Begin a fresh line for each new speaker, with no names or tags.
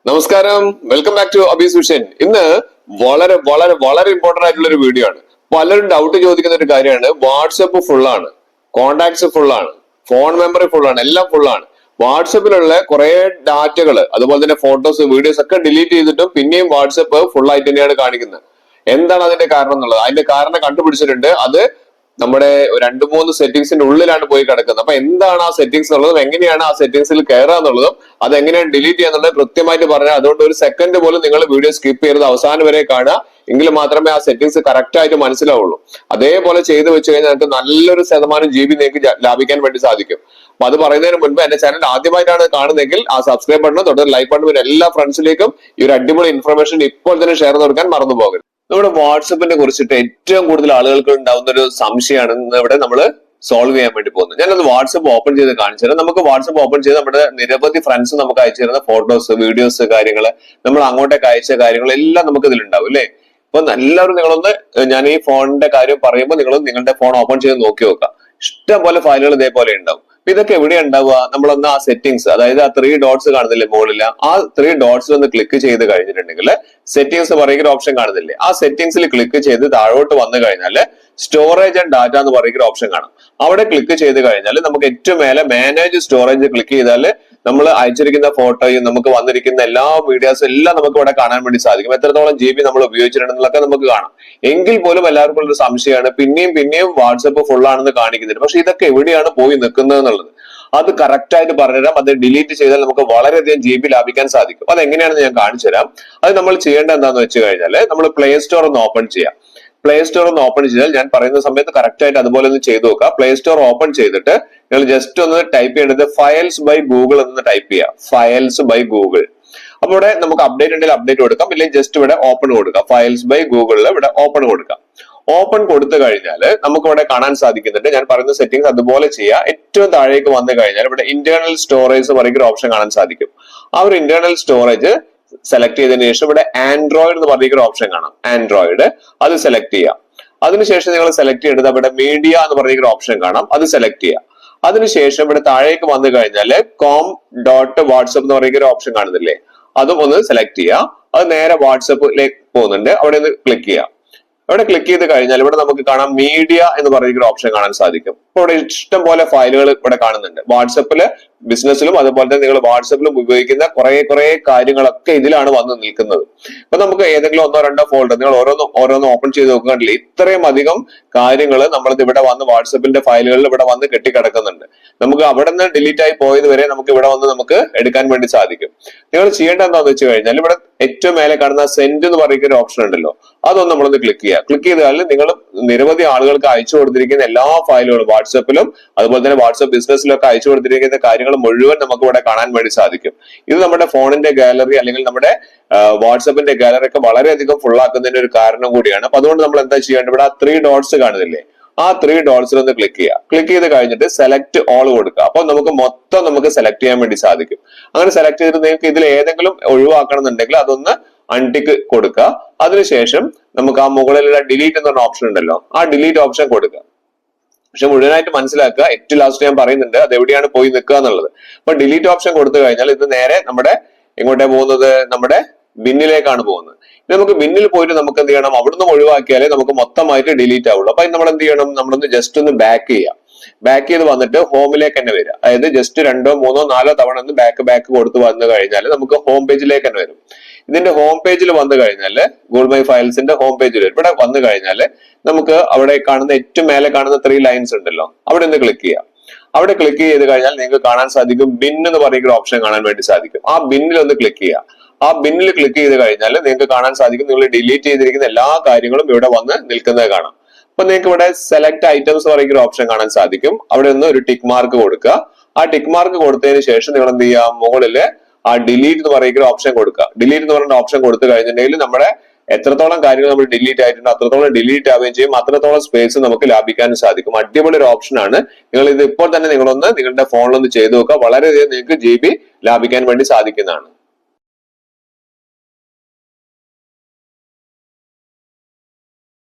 നമസ്കാരം, welcome back to അബീസ് vision. ഇന്ന് വളരെ വളരെ വളരെ ഇമ്പോർട്ടന്റ് ആയിട്ടുള്ള ഒരു വീഡിയോ ആണ്. പലരും ഡൗട്ട് ചോദിക്കുന്ന ഒരു കാര്യമാണ്. വാട്സപ്പ് ഫുള്ളാണ്, കോണ്ടാക്ട്സ് ഫുള്ളാണ്, ഫോൺ മെമ്മറി ഫുള്ളാണ്, എല്ലാം ഫുള്ളാണ്. വാട്സപ്പിലുള്ള കുറെ ഡാറ്റകൾ, അതുപോലെ തന്നെ ഫോട്ടോസ്, വീഡിയോസ് ഒക്കെ ഡിലീറ്റ് ചെയ്തിട്ടും പിന്നെയും വാട്സപ്പ് ഫുൾ ആയിട്ട് തന്നെയാണ് കാണിക്കുന്നത്. എന്താണ് അതിന്റെ കാരണം എന്നുള്ളത്? അതിന്റെ കാരണം കണ്ടുപിടിച്ചിട്ടുണ്ട്. അത് നമ്മുടെ 2-3 സെറ്റിംഗ്സിന്റെ ഉള്ളിലാണ് പോയി കിടക്കുന്നത്. അപ്പൊ എന്താണ് ആ സെറ്റിംഗ്സ് എന്നുള്ളതും എങ്ങനെയാണ് ആ സെറ്റിംഗ്സിൽ കയറുക എന്നുള്ളതും അത് എങ്ങനെയാണ് ഡിലീറ്റ് ചെയ്യാന്നുള്ളത് കൃത്യമായിട്ട് പറഞ്ഞാൽ, അതുകൊണ്ട് ഒരു സെക്കൻഡ് പോലും നിങ്ങൾ വീഡിയോ സ്കിപ്പ് ചെയ്ത് അവസാനം വരെ കാണുക. എങ്കിൽ മാത്രമേ ആ സെറ്റിംഗ്സ് കറക്റ്റ് ആയിട്ട് മനസ്സിലാവുള്ളൂ. അതേപോലെ ചെയ്തു വെച്ച് കഴിഞ്ഞാൽ നിങ്ങൾക്ക് നല്ലൊരു ശതമാനം GB നിങ്ങൾക്ക് ലാഭിക്കാൻ വേണ്ടി സാധിക്കും. അപ്പൊ അത് പറയുന്നതിന് മുൻപ് എന്റെ ചാനൽ ആദ്യമായിട്ടാണ് കാണുന്നതെങ്കിൽ ആ സബ്സ്ക്രൈബ് ബട്ടൺ തൊട്ട് ലൈക്ക് ബട്ടൺ വരെ എല്ലാ ഫ്രണ്ട്സിലേക്കും ഈ ഒരു അടിപൊളി ഇൻഫർമേഷൻ ഇപ്പോൾ തന്നെ ഷെയർ കൊടുക്കാൻ മറന്നു പോകരുത്. നമ്മുടെ വാട്സപ്പിനെ കുറിച്ചിട്ട് ഏറ്റവും കൂടുതൽ ആളുകൾക്ക് ഉണ്ടാവുന്ന ഒരു സംശയമാണ് ഇവിടെ നമ്മൾ സോൾവ് ചെയ്യാൻ വേണ്ടി പോകുന്നത്. ഞാനത് വാട്സപ്പ് ഓപ്പൺ ചെയ്ത് കാണിച്ചു തരാം. നമുക്ക് വാട്സപ്പ് ഓപ്പൺ ചെയ്ത് നമ്മുടെ നിരവധി ഫ്രണ്ട്സ് നമുക്ക് അയച്ചു തരുന്ന ഫോട്ടോസ്, വീഡിയോസ്, കാര്യങ്ങൾ, നമ്മൾ അങ്ങോട്ടേക്ക് അയച്ച കാര്യങ്ങൾ എല്ലാം നമുക്ക് ഇതിലുണ്ടാവും അല്ലേ. അപ്പൊ എല്ലാവരും നിങ്ങളൊന്ന്, ഞാൻ ഈ ഫോണിന്റെ കാര്യം പറയുമ്പോൾ നിങ്ങൾ നിങ്ങളുടെ ഫോൺ ഓപ്പൺ ചെയ്ത് നോക്കി നോക്കുക. ഇഷ്ടം പോലെ ഫയലുകൾ ഇതേപോലെ ഉണ്ടാവും. ഇതൊക്കെ എവിടെ ഉണ്ടാവുക? നമ്മളൊന്ന് ആ സെറ്റിംഗ്സ്, അതായത് ആ 3 ഡോട്ട്സ് കാണുന്നില്ലേ മുകളിൽ, ആ 3 ഡോട്ട്സിൽ ഒന്ന് ക്ലിക്ക് ചെയ്ത് കഴിഞ്ഞിട്ടുണ്ടെങ്കിൽ സെറ്റിംഗ്സ് പറയുന്ന ഓപ്ഷൻ കാണുന്നില്ലേ, ആ സെറ്റിംഗ്സിൽ ക്ലിക്ക് ചെയ്ത് താഴോട്ട് വന്നു കഴിഞ്ഞാൽ സ്റ്റോറേജ് ആൻഡ് ഡാറ്റ എന്ന് പറയുന്ന ഓപ്ഷൻ കാണാം. അവിടെ ക്ലിക്ക് ചെയ്ത് കഴിഞ്ഞാൽ നമുക്ക് ഏറ്റവും മേലെ മാനേജ് സ്റ്റോറേജ് ക്ലിക്ക് ചെയ്താൽ നമ്മൾ അയച്ചിരിക്കുന്ന ഫോട്ടോയും നമുക്ക് വന്നിരിക്കുന്ന എല്ലാ വീഡിയോസും എല്ലാം നമുക്ക് ഇവിടെ കാണാൻ വേണ്ടി സാധിക്കും. എത്രത്തോളം GB നമ്മൾ ഉപയോഗിച്ചിട്ടുണ്ടെന്നൊക്കെ നമുക്ക് കാണാം. എങ്കിൽ പോലും എല്ലാവർക്കും ഒരു സംശയമാണ്, പിന്നെയും വാട്സപ്പ് ഫുൾ ആണെന്ന് കാണിക്കുന്നുണ്ട്. പക്ഷെ ഇതൊക്കെ എവിടെയാണ് പോയി നിൽക്കുന്നത് എന്നുള്ളത് അത് കറക്റ്റ് ആയിട്ട് പറഞ്ഞുതരാം. അത് ഡിലീറ്റ് ചെയ്താൽ നമുക്ക് വളരെയധികം GB ലാഭിക്കാൻ സാധിക്കും. അത് എങ്ങനെയാണെന്ന് ഞാൻ കാണിച്ചു തരാം. അത് നമ്മൾ ചെയ്യേണ്ടത് എന്താണെന്ന് വെച്ച് കഴിഞ്ഞാൽ, നമ്മൾ പ്ലേ സ്റ്റോർ ഒന്ന് ഓപ്പൺ ചെയ്യാം. പ്ലേ സ്റ്റോർ ഒന്ന് ഓപ്പൺ ചെയ്താൽ ഞാൻ പറയുന്ന സമയത്ത് കറക്റ്റ് ആയിട്ട് അതുപോലെ ഒന്ന് ചെയ്തു നോക്കുക. പ്ലേ സ്റ്റോർ ഓപ്പൺ ചെയ്തിട്ട് നിങ്ങൾ ജസ്റ്റ് ഒന്ന് ടൈപ്പ് ചെയ്യേണ്ടത് ഫയൽസ് ബൈ ഗൂഗിൾ എന്ന് ടൈപ്പ് ചെയ്യാം. Files by Google. അപ്പൊ ഇവിടെ നമുക്ക് അപ്ഡേറ്റ് ഉണ്ടെങ്കിൽ അപ്ഡേറ്റ് കൊടുക്കാം, ഇല്ലെങ്കിൽ ജസ്റ്റ് ഇവിടെ ഓപ്പൺ കൊടുക്കാം. ഫയൽസ് ബൈ ഗൂഗിളിൽ ഇവിടെ ഓപ്പൺ കൊടുക്കാം. ഓപ്പൺ കൊടുത്തു കഴിഞ്ഞാൽ നമുക്ക് ഇവിടെ കാണാൻ സാധിക്കുന്നുണ്ട്. ഞാൻ പറയുന്ന സെറ്റിംഗ്സ് അതുപോലെ ചെയ്യാം. ഏറ്റവും താഴേക്ക് വന്നു കഴിഞ്ഞാൽ ഇവിടെ ഇന്റേണൽ സ്റ്റോറേജ് പറയുന്ന ഓപ്ഷൻ കാണാൻ സാധിക്കും. ആ ഒരു ഇന്റേണൽ സ്റ്റോറേജ് സെലക്ട് ചെയ്തതിനു ശേഷം ഇവിടെ ആൻഡ്രോയിഡ് എന്ന് പറയുന്ന ഓപ്ഷൻ കാണാം. ആൻഡ്രോയിഡ് അത് സെലക്ട് ചെയ്യാം. അതിനുശേഷം നിങ്ങൾ സെലക്ട് ചെയ്യേണ്ടത് ഇവിടെ മീഡിയ എന്ന് പറയുന്ന ഓപ്ഷൻ കാണാം. അത് സെലക്ട് ചെയ്യാം. അതിനുശേഷം ഇവിടെ താഴേക്ക് വന്നു കഴിഞ്ഞാൽ com.whatsapp എന്ന് പറയുന്ന ഓപ്ഷൻ കാണുന്നില്ലേ, അതും ഒന്ന് സെലക്ട് ചെയ്യാം. അത് നേരെ വാട്സപ്പിലേക്ക് പോകുന്നുണ്ട്. അവിടെ ഒന്ന് ക്ലിക്ക് ചെയ്യാം. അവിടെ ക്ലിക്ക് ചെയ്ത് കഴിഞ്ഞാൽ ഇവിടെ നമുക്ക് കാണാം മീഡിയ എന്ന് പറയുന്ന ഓപ്ഷൻ കാണാൻ സാധിക്കും. അപ്പൊ ഇവിടെ ഇഷ്ടം പോലെ ഫയലുകൾ ഇവിടെ കാണുന്നുണ്ട്. വാട്സപ്പില് ബിസിനസ്സിലും അതുപോലെ തന്നെ നിങ്ങൾ വാട്സപ്പിലും ഉപയോഗിക്കുന്ന കുറെ കാര്യങ്ങളൊക്കെ ഇതിലാണ് വന്ന് നിൽക്കുന്നത്. അപ്പൊ നമുക്ക് ഏതെങ്കിലും 1-2 ഫോൾഡർ നിങ്ങൾ ഓരോന്ന് ഓപ്പൺ ചെയ്ത് നോക്കുകയാണെങ്കിൽ ഇത്രയും അധികം കാര്യങ്ങൾ നമ്മളിത് ഇവിടെ വന്ന് വാട്സപ്പിന്റെ ഫയലുകളിൽ ഇവിടെ വന്ന് കെട്ടിക്കിടക്കുന്നുണ്ട്. നമുക്ക് അവിടെ നിന്ന് ഡിലീറ്റ് ആയി പോയത് വരെ നമുക്ക് ഇവിടെ വന്ന് നമുക്ക് എടുക്കാൻ വേണ്ടി സാധിക്കും. നിങ്ങൾ ചെയ്യേണ്ടത് എന്താണെന്ന് വെച്ച് കഴിഞ്ഞാൽ ഇവിടെ ഏറ്റവും മേലെ കാണുന്ന സെൻഡ് എന്ന് പറയുന്ന ഒരു ഓപ്ഷൻ ഉണ്ടല്ലോ, അതൊന്ന് നമ്മളൊന്ന് ക്ലിക്ക് ചെയ്യുക. ക്ലിക്ക് ചെയ്താൽ നിങ്ങൾ നിരവധി ആളുകൾക്ക് അയച്ചു കൊടുത്തിരിക്കുന്ന എല്ലാ ഫയലുകളും വാട്സപ്പിലും അതുപോലെ തന്നെ വാട്സപ്പ് ബിസിനസ്സിലൊക്കെ അയച്ചു കൊടുത്തിരിക്കുന്ന കാര്യങ്ങൾ മുഴുവൻ നമുക്ക് ഇവിടെ കാണാൻ വേണ്ടി സാധിക്കും. ഇത് നമ്മുടെ ഫോണിന്റെ ഗാലറി അല്ലെങ്കിൽ നമ്മുടെ വാട്സപ്പിന്റെ ഗാലറി ഒക്കെ വളരെയധികം ഫുൾ ആക്കുന്നതിന്റെ ഒരു കാരണം കൂടിയാണ്. അപ്പൊ അതുകൊണ്ട് നമ്മൾ എന്താ ചെയ്യേണ്ടത്, ഇവിടെ ആ 3 ഡോട്ട്സ് കാണുന്നില്ലേ, ആ 3 ഡോട്ട്സിൽ ഒന്ന് ക്ലിക്ക് ചെയ്യുക. ക്ലിക്ക് ചെയ്ത് കഴിഞ്ഞിട്ട് സെലക്ട് ഓൾ കൊടുക്കുക. അപ്പൊ നമുക്ക് മൊത്തം നമുക്ക് സെലക്ട് ചെയ്യാൻ വേണ്ടി സാധിക്കും. അങ്ങനെ സെലക്ട് ചെയ്തിട്ട് നിങ്ങൾക്ക് ഇതിൽ ഏതെങ്കിലും ഒഴിവാക്കണം എന്നുണ്ടെങ്കിൽ അതൊന്ന് അൺടിക്ക് കൊടുക്കുക. അതിനുശേഷം നമുക്ക് ആ മുകളിലുള്ള ഡിലീറ്റ് എന്ന് പറഞ്ഞ ഓപ്ഷൻ ഉണ്ടല്ലോ, ആ ഡിലീറ്റ് ഓപ്ഷൻ കൊടുക്കുക. പക്ഷെ മുഴുവനായിട്ട് മനസ്സിലാക്കുക, ഏറ്റവും ലാസ്റ്റ് ഞാൻ പറയുന്നുണ്ട് അത് എവിടെയാണ് പോയി നിൽക്കുക എന്നുള്ളത്. അപ്പൊ ഡിലീറ്റ് ഓപ്ഷൻ കൊടുത്തു കഴിഞ്ഞാൽ ഇത് നേരെ നമ്മുടെ എങ്ങോട്ടേ പോകുന്നത്, നമ്മുടെ ബിന്നിലേക്കാണ് പോകുന്നത്. ഇനി നമുക്ക് ബിന്നിൽ പോയിട്ട് നമുക്ക് എന്ത് ചെയ്യണം, അവിടുന്ന് ഒഴിവാക്കിയാലേ നമുക്ക് മൊത്തമായിട്ട് ഡിലീറ്റ് ആവുള്ളൂ. അപ്പൊ നമ്മൾ എന്ത് ചെയ്യണം, നമ്മളൊന്ന് ജസ്റ്റ് ഒന്ന് ബാക്ക് ചെയ്യാം. ബാക്ക് ചെയ്ത് വന്നിട്ട് ഹോമിലേക്ക് തന്നെ വരിക. അതായത് ജസ്റ്റ് 2, 3, 4 തവണ ഒന്ന് ബാക്ക് കൊടുത്ത് വന്നു കഴിഞ്ഞാൽ നമുക്ക് ഹോം പേജിലേക്ക് തന്നെ വരും. ഇതിന്റെ ഹോം പേജിൽ വന്നു കഴിഞ്ഞാൽ ഗൂഗിൾ മൈ ഫയൽസിന്റെ ഹോം പേജിൽ ഇവിടെ വന്നു കഴിഞ്ഞാൽ നമുക്ക് അവിടെ കാണുന്ന ഏറ്റവും മേലെ കാണുന്ന 3 ലൈൻസ് ഉണ്ടല്ലോ, അവിടെ ഒന്ന് ക്ലിക്ക് ചെയ്യാം. അവിടെ ക്ലിക്ക് ചെയ്ത് കഴിഞ്ഞാൽ നിങ്ങൾക്ക് കാണാൻ സാധിക്കും ബിൻ എന്ന് പറയുന്ന ഓപ്ഷൻ കാണാൻ വേണ്ടി സാധിക്കും. ആ ബിന്നിൽ ഒന്ന് ക്ലിക്ക് ചെയ്യുക. ആ ബിന്നിൽ ക്ലിക്ക് ചെയ്ത് കഴിഞ്ഞാൽ നിങ്ങൾക്ക് കാണാൻ സാധിക്കും നിങ്ങൾ ഡിലീറ്റ് ചെയ്തിരിക്കുന്ന എല്ലാ കാര്യങ്ങളും ഇവിടെ വന്ന് നിൽക്കുന്നത് കാണാം. അപ്പൊ നിങ്ങൾക്ക് ഇവിടെ സെലക്ട് ഐറ്റംസ് പറയുന്ന ഓപ്ഷൻ കാണാൻ സാധിക്കും. അവിടെ ഒന്ന് ഒരു ടിക്ക് മാർക്ക് കൊടുക്കുക. ആ ടിക്ക് മാർക്ക് കൊടുത്തതിന് ശേഷം നിങ്ങൾ എന്ത് ചെയ്യാം, മുകളില് ആ ഡിലീറ്റ് എന്ന് പറയുന്ന ഓപ്ഷൻ കൊടുക്കുക. ഡിലീറ്റ് എന്ന് പറയുന്ന ഓപ്ഷൻ കൊടുത്തു കഴിഞ്ഞിട്ടുണ്ടെങ്കിൽ നമ്മുടെ എത്രത്തോളം കാര്യങ്ങൾ നമ്മൾ ഡിലീറ്റ് ആയിട്ടുണ്ട് അത്രത്തോളം ഡിലീറ്റ് ആവുകയും ചെയ്യും. അത്രത്തോളം സ്പേസ് നമുക്ക് ലാഭിക്കാനും സാധിക്കും. അടിപൊളി ഒരു ഓപ്ഷനാണ്. നിങ്ങൾ ഇത് ഇപ്പോൾ തന്നെ നിങ്ങളൊന്ന് നിങ്ങളുടെ ഫോണിലൊന്ന് ചെയ്തു നോക്കുക. വളരെയധികം നിങ്ങൾക്ക് GB ലാഭിക്കാൻ വേണ്ടി സാധിക്കുന്നതാണ്.